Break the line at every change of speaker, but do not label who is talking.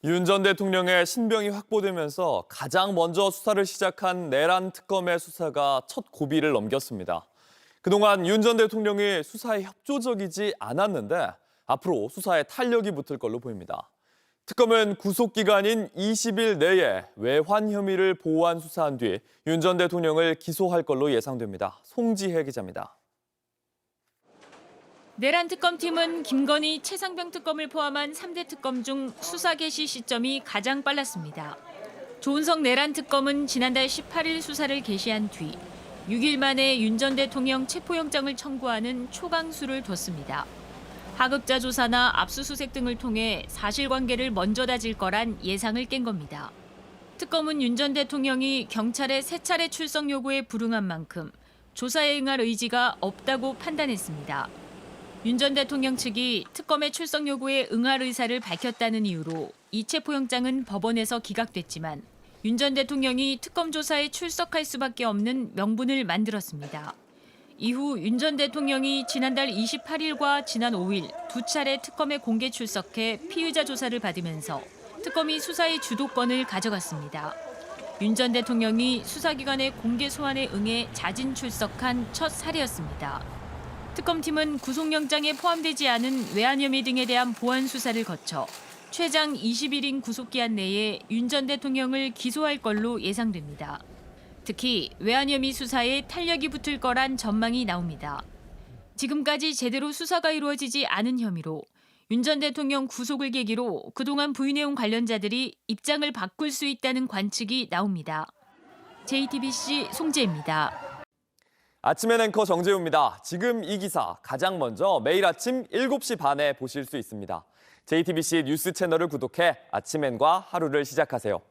윤 전 대통령의 신병이 확보되면서 가장 먼저 수사를 시작한 내란 특검의 수사가 첫 고비를 넘겼습니다. 그동안 윤 전 대통령이 수사에 협조적이지 않았는데 앞으로 수사에 탄력이 붙을 걸로 보입니다. 특검은 구속기간인 20일 내에 외환 혐의를 보완 수사한 뒤 윤 전 대통령을 기소할 걸로 예상됩니다. 송지혜 기자입니다.
내란 특검팀은 김건희, 최상병 특검을 포함한 3대 특검 중 수사 개시 시점이 가장 빨랐습니다. 조은석 내란 특검은 지난달 18일 수사를 개시한 뒤 6일 만에 윤 전 대통령 체포영장을 청구하는 초강수를 뒀습니다. 하급자 조사나 압수수색 등을 통해 사실관계를 먼저 다질 거란 예상을 깬 겁니다. 특검은 윤 전 대통령이 경찰의 3차례 출석 요구에 불응한 만큼 조사에 응할 의지가 없다고 판단했습니다. 윤 전 대통령 측이 특검의 출석 요구에 응할 의사를 밝혔다는 이유로 이 체포영장은 법원에서 기각됐지만 윤 전 대통령이 특검 조사에 출석할 수밖에 없는 명분을 만들었습니다. 이후 윤 전 대통령이 지난달 28일과 지난 5일 2차례 특검에 공개 출석해 피의자 조사를 받으면서 특검이 수사의 주도권을 가져갔습니다. 윤 전 대통령이 수사기관의 공개 소환에 응해 자진 출석한 첫 사례였습니다. 특검팀은 구속영장에 포함되지 않은 외환 혐의 등에 대한 보완 수사를 거쳐 최장 20일인 구속기한 내에 윤 전 대통령을 기소할 걸로 예상됩니다. 특히 외환 혐의 수사에 탄력이 붙을 거란 전망이 나옵니다. 지금까지 제대로 수사가 이루어지지 않은 혐의로 윤 전 대통령 구속을 계기로 그동안 부인해온 관련자들이 입장을 바꿀 수 있다는 관측이 나옵니다. JTBC 송지혜입니다.
아침엔 앵커 정재우입니다. 지금 이 기사 가장 먼저 매일 아침 7시 반에 보실 수 있습니다. JTBC 뉴스 채널을 구독해 아침엔과 하루를 시작하세요.